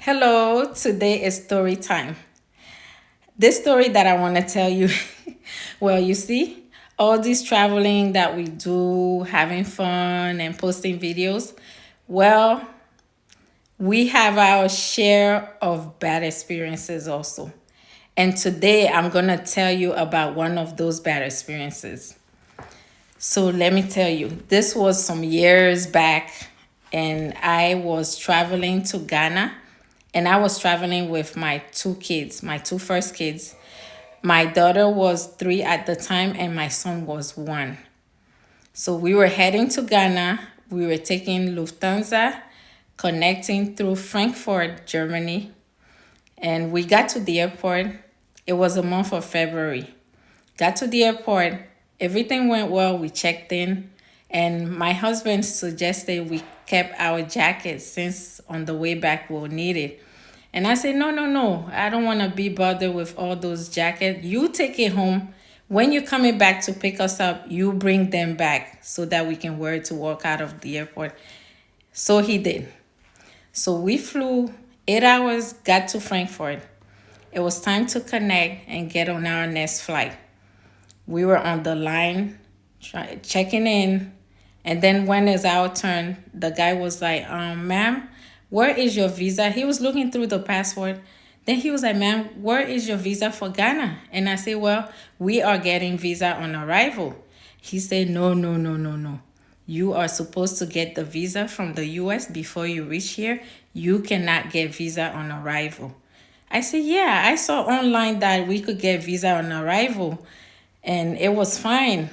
Hello, today is story time. This story that I want to tell you, well, you see, all this traveling that we do, having fun and posting videos, well, we have our share of bad experiences also. And today I'm going to tell you about one of those bad experiences. So let me tell you, this was some years back, and I was traveling to Ghana, and I was traveling with my two kids, my two first kids. My daughter was 3 at the time, and my son was 1. So we were heading to Ghana. We were taking Lufthansa, connecting through Frankfurt, Germany, and we got to the airport. It was a month of February. Got to the airport, everything went well. We checked in, and my husband suggested we kept our jackets since on the way back we'll need it. And I said, no, no, no, I don't want to be bothered with all those jackets. You take it home. When you're coming back to pick us up, you bring them back so that we can wear it to walk out of the airport. So he did. So we flew 8 hours, got to Frankfurt. It was time to connect and get on our next flight. We were on the line checking in, and then when it's our turn, the guy was like, ma'am, where is your visa? He was looking through the passport. Then he was like, ma'am, where is your visa for Ghana? And I said, well, we are getting visa on arrival. He said, no, no, no, no, no. You are supposed to get the visa from the US before you reach here. You cannot get visa on arrival. I said, yeah, I saw online that we could get visa on arrival, and it was fine.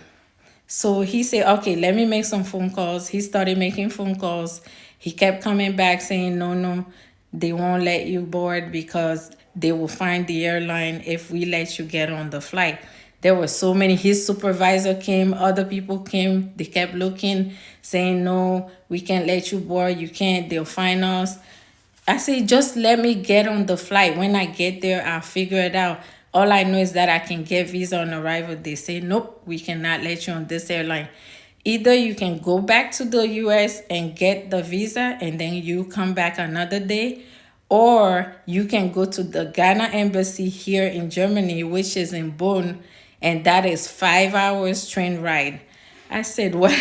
So he said, okay, let me make some phone calls. He started making phone calls. He kept coming back saying, no, no, they won't let you board because they will find the airline if we let you get on the flight. There were so many. His supervisor came, other people came. They kept looking, saying, no, we can't let you board. You can't, they'll find us. I say, just let me get on the flight. When I get there, I'll figure it out. All I know is that I can get visa on arrival. They say, nope, we cannot let you on this airline. Either you can go back to the US and get the visa and then you come back another day, or you can go to the Ghana embassy here in Germany, which is in Bonn, and that is 5 hours train ride. I said, what?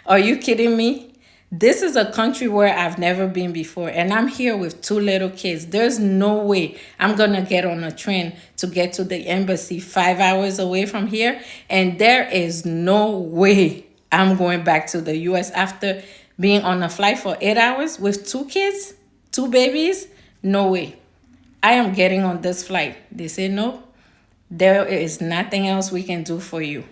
Are you kidding me? This is a country where I've never been before, and I'm here with two little kids. There's no way I'm going to get on a train to get to the embassy 5 hours away from here, and there is no way I'm going back to the US after being on a flight for 8 hours with two kids, two babies. No way. I am getting on this flight. They say, no, there is nothing else we can do for you.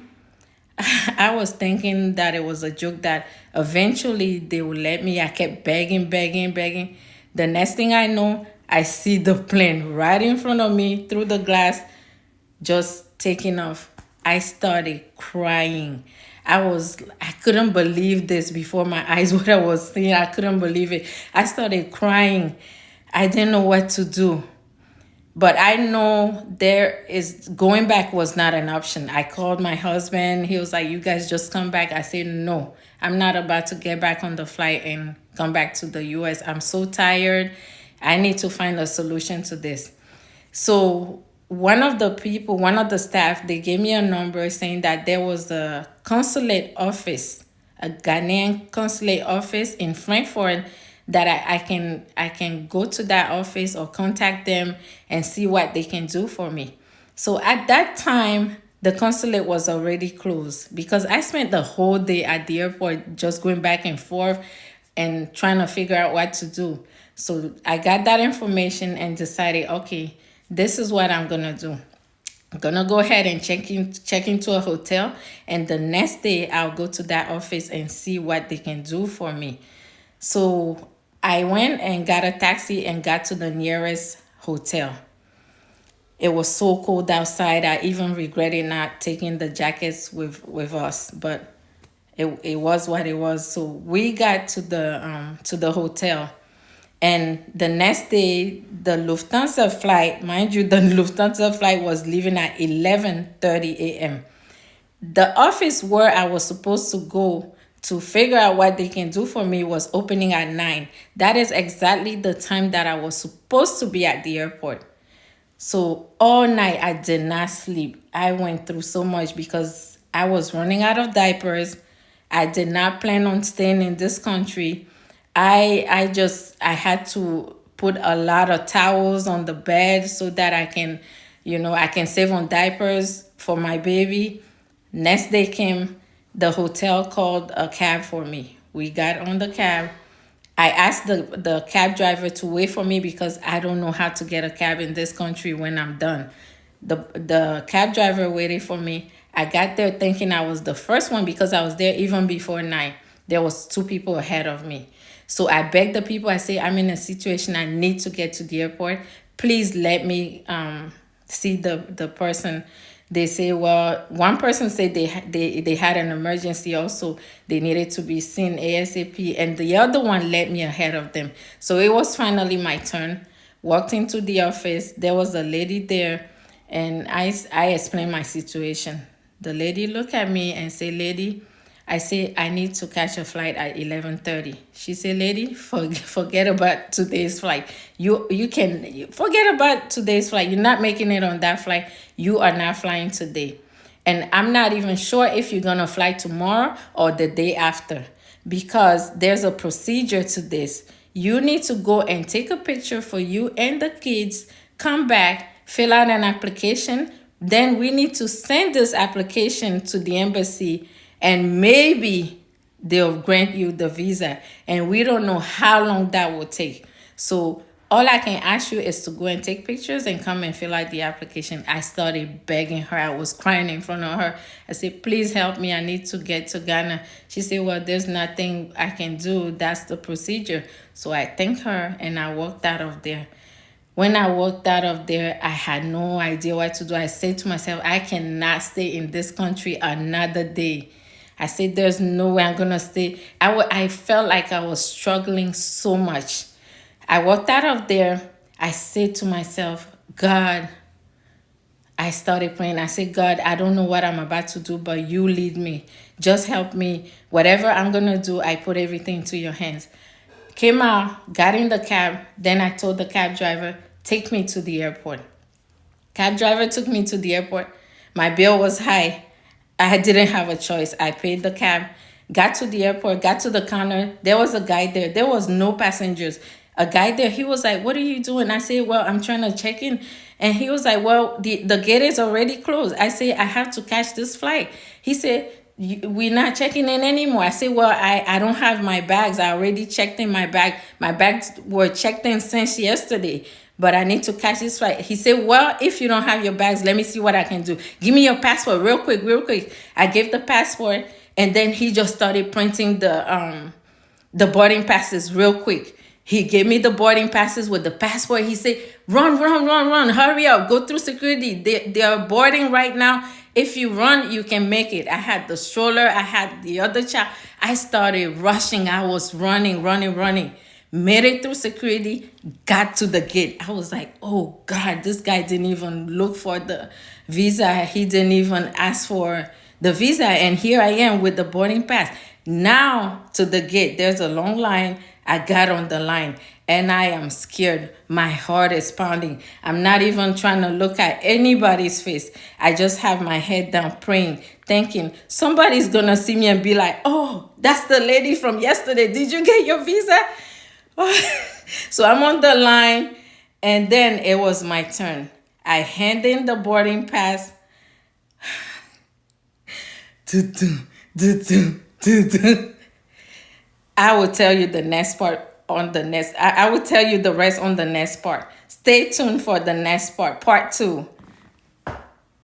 I was thinking that it was a joke that eventually they would let me. I kept begging, begging, begging. The next thing I know, I see the plane right in front of me through the glass, just taking off. I started crying. I couldn't believe this before my eyes, what I was seeing. I couldn't believe it. I started crying. I didn't know what to do. But I know going back was not an option. I called my husband. He was like, you guys just come back. I said, no, I'm not about to get back on the flight and come back to the US. I'm so tired. I need to find a solution to this. So one of the staff, they gave me a number saying that there was a consulate office, a Ghanaian consulate office in Frankfurt, that I can go to that office or contact them and see what they can do for me. So at that time, the consulate was already closed because I spent the whole day at the airport just going back and forth and trying to figure out what to do. So I got that information and decided, okay, this is what I'm gonna do. I'm gonna go ahead and check into a hotel, and the next day I'll go to that office and see what they can do for me. So I went and got a taxi and got to the nearest hotel. It was so cold outside. I even regretted not taking the jackets with us, but it was what it was. So we got to the hotel, and the next day the Lufthansa flight, mind you, the Lufthansa flight was leaving at 11:30 a.m. The office where I was supposed to go to figure out what they can do for me was opening at 9. That is exactly the time that I was supposed to be at the airport. So all night I did not sleep. I went through so much because I was running out of diapers. I did not plan on staying in this country. I had to put a lot of towels on the bed so that I can save on diapers for my baby. Next day came, the hotel called a cab for me. We got on the cab. I asked the cab driver to wait for me because I don't know how to get a cab in this country when I'm done. The cab driver waited for me. I got there thinking I was the first one because I was there even before 9. There was 2 people ahead of me. So I begged the people. I say, I'm in a situation. I need to get to the airport. Please let me see the person. They say, well, one person said they had an emergency also. They needed to be seen ASAP. And the other one let me ahead of them. So it was finally my turn. Walked into the office. There was a lady there. And I explained my situation. The lady looked at me and said, lady, I say, I need to catch a flight at 11:30. She said, lady, forget about today's flight. You can forget about today's flight. You're not making it on that flight. You are not flying today. And I'm not even sure if you're going to fly tomorrow or the day after, because there's a procedure to this. You need to go and take a picture for you and the kids, come back, fill out an application. Then we need to send this application to the embassy, and maybe they'll grant you the visa. And we don't know how long that will take. So all I can ask you is to go and take pictures and come and fill out the application. I started begging her. I was crying in front of her. I said, please help me. I need to get to Ghana. She said, well, there's nothing I can do. That's the procedure. So I thanked her and I walked out of there. When I walked out of there, I had no idea what to do. I said to myself, I cannot stay in this country another day. I said, there's no way I'm going to stay. I felt like I was struggling so much. I walked out of there. I said to myself, God, I started praying. I said, God, I don't know what I'm about to do, but you lead me. Just help me. Whatever I'm going to do, I put everything into your hands. Came out, got in the cab. Then I told the cab driver, take me to the airport. Cab driver took me to the airport. My bill was high. I didn't have a choice. I paid the cab, got to the airport, got to the counter. There was a guy there. There was no passengers. A guy there, he was like, what are you doing? I said, well, I'm trying to check in. And he was like, well, the gate is already closed. I said, I have to catch this flight. He said, we're not checking in anymore. I said, well, I don't have my bags. I already checked in my bag. My bags were checked in since yesterday, but I need to catch this flight. He said, well, if you don't have your bags, let me see what I can do. Give me your passport real quick, real quick. I gave the passport, and then he just started printing the boarding passes real quick. He gave me the boarding passes with the passport. He said, run, run, run, run. Hurry up. Go through security. They are boarding right now. If you run, you can make it. I had the stroller. I had the other child. I started rushing. I was running, running, running. Made it through security. Got to the gate. I was like, oh, God, this guy didn't even look for the visa. He didn't even ask for the visa. And here I am with the boarding pass. Now to the gate. There's a long line. I got on the line and I am scared. My heart is pounding. I'm not even trying to look at anybody's face. I just have my head down praying, thinking somebody's going to see me and be like, oh, that's the lady from yesterday. Did you get your visa? So I'm on the line, and then it was my turn. I hand in the boarding pass. I will tell you the next part on the next. I will tell you the rest on the next part. Stay tuned for the next part, part 2.